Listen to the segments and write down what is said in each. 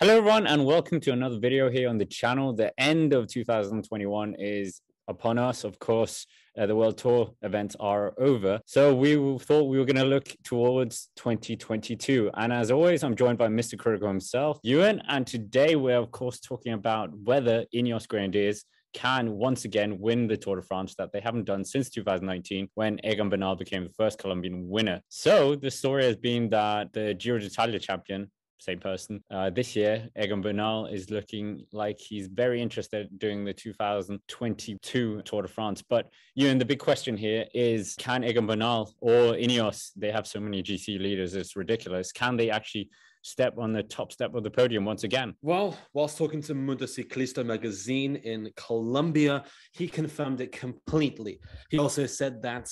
Hello, everyone, and welcome to another video here on the channel. The end of 2021 is upon us. Of course, the World Tour events are over. So thought we were going to look towards 2022. And as always, I'm joined by Mr. Critical himself, Ewan. And today we're, of course, talking about whether Ineos Grenadiers can once again win the Tour de France that they haven't done since 2019 when Egan Bernal became the first Colombian winner. So the story has been that the Giro d'Italia champion, same person. This year, Egan Bernal is looking like he's very interested in doing the 2022 Tour de France. But, the big question here is, can Egan Bernal or Ineos, they have so many GC leaders, it's ridiculous, can they actually step on the top step of the podium once again? Well, whilst talking to Mundo Ciclista magazine in Colombia, he confirmed it completely. He also said that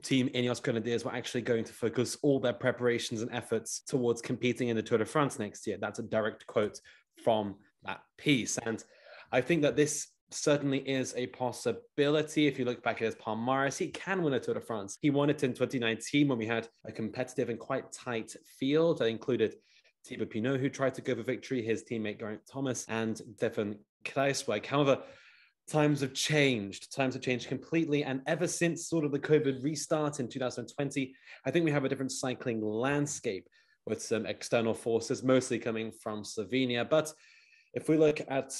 Team Ineos Grenadiers were actually going to focus all their preparations and efforts towards competing in the Tour de France next year. That's a direct quote from that piece. And I think that this certainly is a possibility. If you look back at his palmarès, he can win a Tour de France. He won it in 2019 when we had a competitive and quite tight field that included Thibaut Pinot, who tried to go for victory, his teammate Geraint Thomas, and Stefan Kruijswijk. However, times have changed completely. And ever since sort of the COVID restart in 2020, I think we have a different cycling landscape with some external forces, mostly coming from Slovenia. But if we look at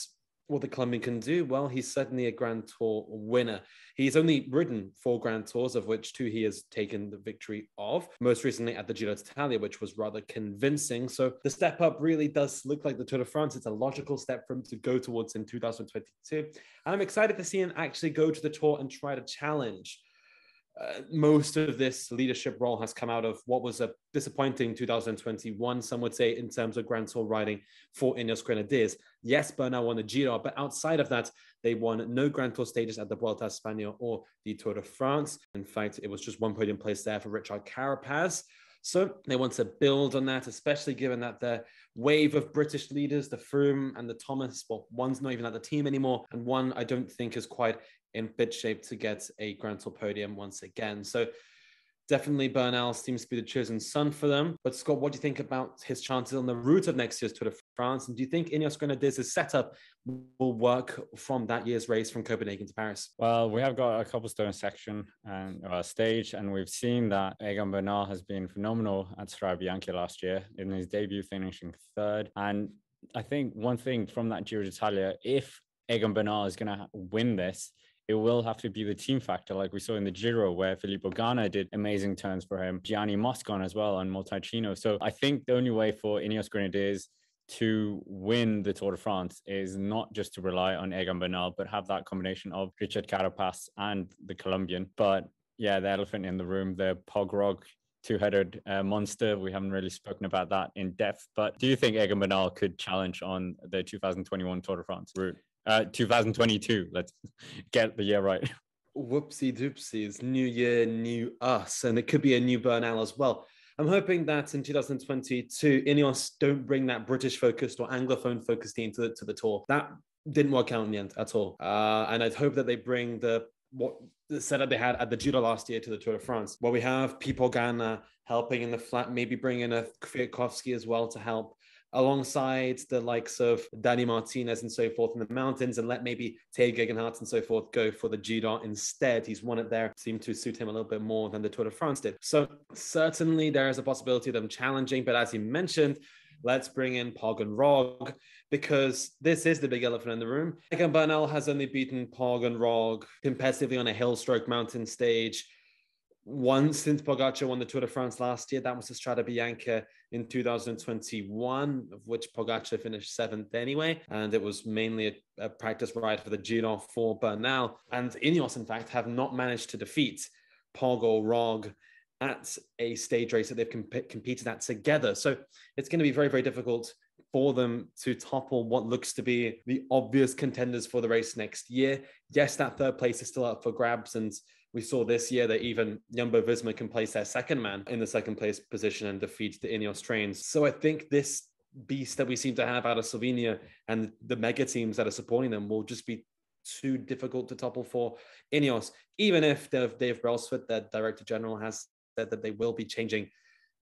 what the Colombian can do, well, he's certainly a Grand Tour winner. He's only ridden 4 Grand Tours, of which 2 he has taken the victory of, most recently at the Giro d'Italia, which was rather convincing. So the step up really does look like the Tour de France. It's a logical step for him to go towards in 2022. And I'm excited to see him actually go to the Tour and try to challenge. Most of this leadership role has come out of what was a disappointing 2021, some would say, in terms of Grand Tour riding for Ineos Grenadiers. Yes, Bernal won the Giro, but outside of that, they won no Grand Tour stages at the Vuelta a España or the Tour de France. In fact, it was just one podium place there for Richard Carapaz. So they want to build on that, especially given that the wave of British leaders, the Froome and the Thomas, well, one's not even at the team anymore, and one I don't think is quite in fit shape to get a Grand Tour podium once again. So definitely Bernal seems to be the chosen son for them. But Scott, what do you think about his chances on the route of next year's Tour de France? And do you think Ineos Grenadiers' setup will work from that year's race from Copenhagen to Paris? Well, we have got a cobblestone section and stage, and we've seen that Egan Bernal has been phenomenal at Strade Bianche last year in his debut, finishing 3rd. And I think one thing from that Giro d'Italia, if Egan Bernal is going to win this, it will have to be the team factor, like we saw in the Giro, where Filippo Ganna did amazing turns for him, Gianni Moscon as well, and Montalcino. So I think the only way for Ineos Grenadiers to win the Tour de France is not just to rely on Egan Bernal, but have that combination of Richard Carapaz and the Colombian. But yeah, the elephant in the room, the Pog-Rog two-headed monster. We haven't really spoken about that in depth. But do you think Egan Bernal could challenge on the 2021 Tour de France route? 2022, let's get the year right. Whoopsie doopsies, new year, new us, and it could be a new Bernal as well. I'm hoping that in 2022, Ineos don't bring that British-focused or Anglophone-focused team to the Tour. That didn't work out in the end at all. And I'd hope that they bring the setup they had at the Giro last year to the Tour de France, where we have Pipo Ganna helping in the flat, maybe bring in a Kwiatkowski as well to help, alongside the likes of Dani Martinez and so forth in the mountains, and let maybe Tao Geoghegan Hart and so forth go for the Giro instead. He's won it there, seemed to suit him a little bit more than the Tour de France did. So certainly there is a possibility of them challenging, but as you mentioned, let's bring in Pog and Rog, because this is the big elephant in the room. Egan Bernal has only beaten Pog and Rog competitively on a hill stroke mountain stage once since Pogacar won the Tour de France last year. That was the Strade Bianche in 2021, of which Pogacar finished 7th anyway. And it was mainly a practice ride for the Giro for Bernal. And Ineos, in fact, have not managed to defeat Pog or Rog at a stage race that they've competed at together. So it's going to be very, very difficult for them to topple what looks to be the obvious contenders for the race next year. Yes, that 3rd place is still up for grabs, and we saw this year that even Jumbo-Visma can place their second man in the 2nd place position and defeat the Ineos trains. So I think this beast that we seem to have out of Slovenia and the mega teams that are supporting them will just be too difficult to topple for Ineos, even if Dave Brailsford, their director general, has said that they will be changing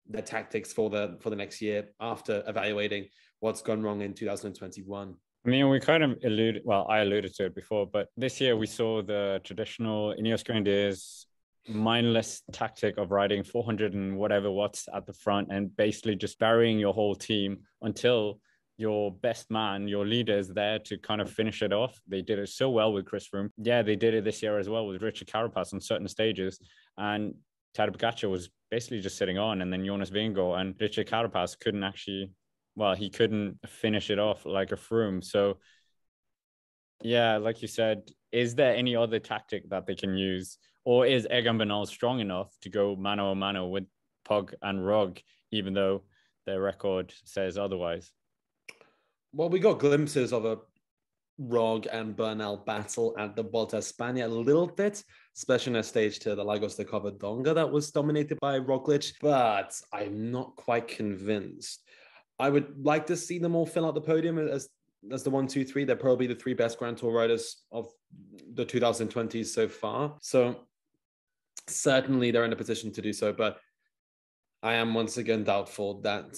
their tactics for the next year after evaluating what's gone wrong in 2021. I mean, we kind of I alluded to it before, but this year we saw the traditional Ineos Grenadiers mindless tactic of riding 400 and whatever watts at the front and basically just burying your whole team until your best man, your leader, is there to kind of finish it off. They did it so well with Chris Froome. Yeah, they did it this year as well with Richard Carapaz on certain stages. And Tadej Pogacar was basically just sitting on, and then Jonas Vingegaard and Richard Carapaz couldn't actually, well, he couldn't finish it off like a Froome. So, yeah, like you said, is there any other tactic that they can use? Or is Egan Bernal strong enough to go mano a mano with Pog and Rog, even though their record says otherwise? Well, we got glimpses of a Rog and Bernal battle at the Volta a España a little bit, especially in a stage to the Lagos de Covadonga that was dominated by Roglic, but I'm not quite convinced. I would like to see them all fill out the podium as the 1, 2, 3. They're probably the 3 best Grand Tour riders of the 2020s so far. So certainly they're in a position to do so, but I am once again doubtful that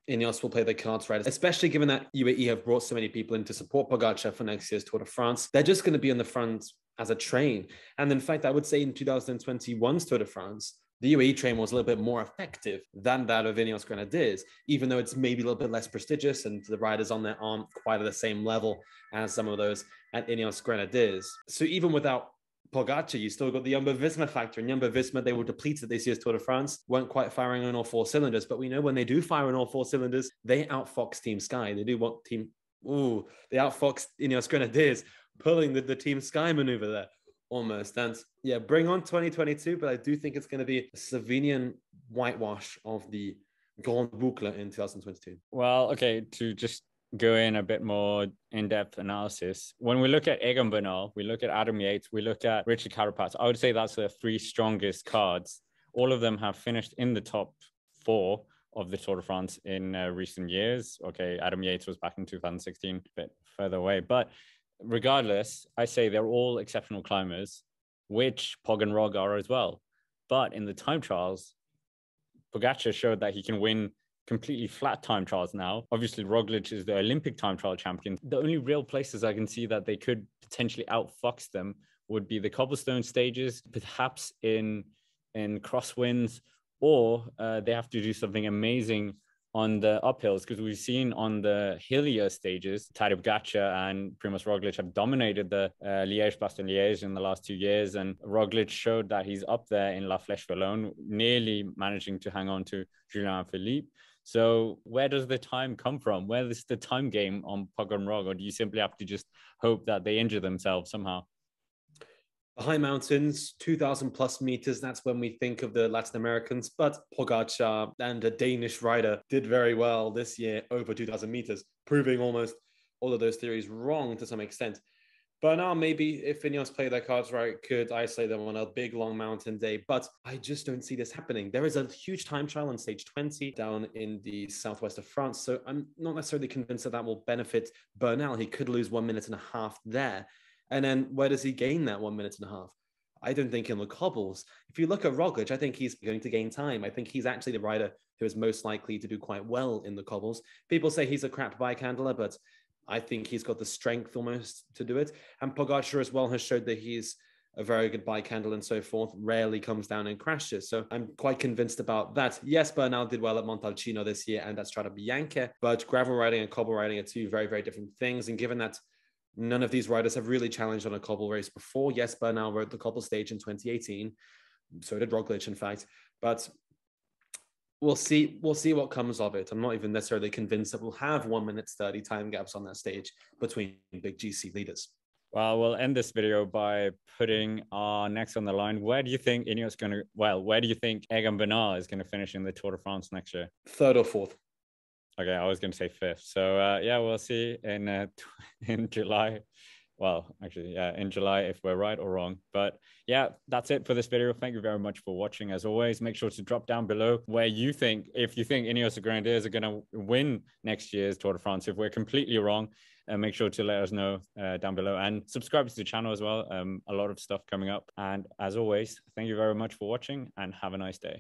Ineos will play the cards right, especially given that UAE have brought so many people in to support Pogacar for next year's Tour de France. They're just going to be in the front as a train. And in fact, I would say in 2021's Tour de France, the UAE train was a little bit more effective than that of Ineos Grenadiers, even though it's maybe a little bit less prestigious and the riders on there aren't quite at the same level as some of those at Ineos Grenadiers. So even without Pogacar, you still got the Jumbo-Visma factor. And Jumbo-Visma, they were depleted this year's Tour de France, weren't quite firing on all 4 cylinders. But we know when they do fire on all 4 cylinders, they outfox Team Sky. They do what they outfox Ineos Grenadiers, pulling the Team Sky maneuver there. Almost. And yeah, bring on 2022, but I do think it's going to be a Slovenian whitewash of the Grande Boucle in 2022. Well, okay, to just go in a bit more in-depth analysis. When we look at Egan Bernal, we look at Adam Yates, we look at Richard Carapaz, I would say that's the 3 strongest cards. All of them have finished in the top 4 of the Tour de France in recent years. Okay, Adam Yates was back in 2016, a bit further away, but regardless, I say they're all exceptional climbers, which Pog and Rog are as well. But in the time trials, Pogacar showed that he can win completely flat time trials now. Obviously, Roglic is the Olympic time trial champion. The only real places I can see that they could potentially outfox them would be the cobblestone stages, perhaps in crosswinds, or they have to do something amazing on the uphills, because we've seen on the hillier stages, Tadej Pogacar and Primož Roglic have dominated the Liège-Bastogne-Liège in the last 2 years, and Roglic showed that he's up there in La Flèche-Wallonne, nearly managing to hang on to Julien Philippe. So where does the time come from? Where is the time game on Pog and Rog, or do you simply have to just hope that they injure themselves somehow? The high mountains, 2,000 plus meters, that's when we think of the Latin Americans. But Pogacar and a Danish rider did very well this year over 2,000 meters, proving almost all of those theories wrong to some extent. But now maybe if Ineos play their cards right, could isolate them on a big, long mountain day. But I just don't see this happening. There is a huge time trial on stage 20 down in the southwest of France. So I'm not necessarily convinced that will benefit Bernal. He could lose 1.5 minutes there. And then where does he gain that 1.5 minutes? I don't think in the cobbles. If you look at Roglic, I think he's going to gain time. I think he's actually the rider who is most likely to do quite well in the cobbles. People say he's a crap bike handler, but I think he's got the strength almost to do it. And Pogacar as well has showed that he's a very good bike handler and so forth, rarely comes down and crashes. So I'm quite convinced about that. Yes, Bernal did well at Montalcino this year and at Strade Bianche, but gravel riding and cobble riding are 2 very, very different things. And given that none of these riders have really challenged on a cobble race before. Yes, Bernal rode the cobble stage in 2018. So did Roglic, in fact. But we'll see what comes of it. I'm not even necessarily convinced that we'll have 1 minute 30 time gaps on that stage between big GC leaders. Well, we'll end this video by putting our next on the line. Where do you think where do you think Egan Bernal is going to finish in the Tour de France next year? 3rd or 4th. Okay, I was going to say 5th. So yeah, we'll see in July. Well, actually, yeah, in July if we're right or wrong. But yeah, that's it for this video. Thank you very much for watching. As always, make sure to drop down below where you think, if you think Ineos Grenadiers are going to win next year's Tour de France. If we're completely wrong, make sure to let us know down below, and subscribe to the channel as well. A lot of stuff coming up. And as always, thank you very much for watching and have a nice day.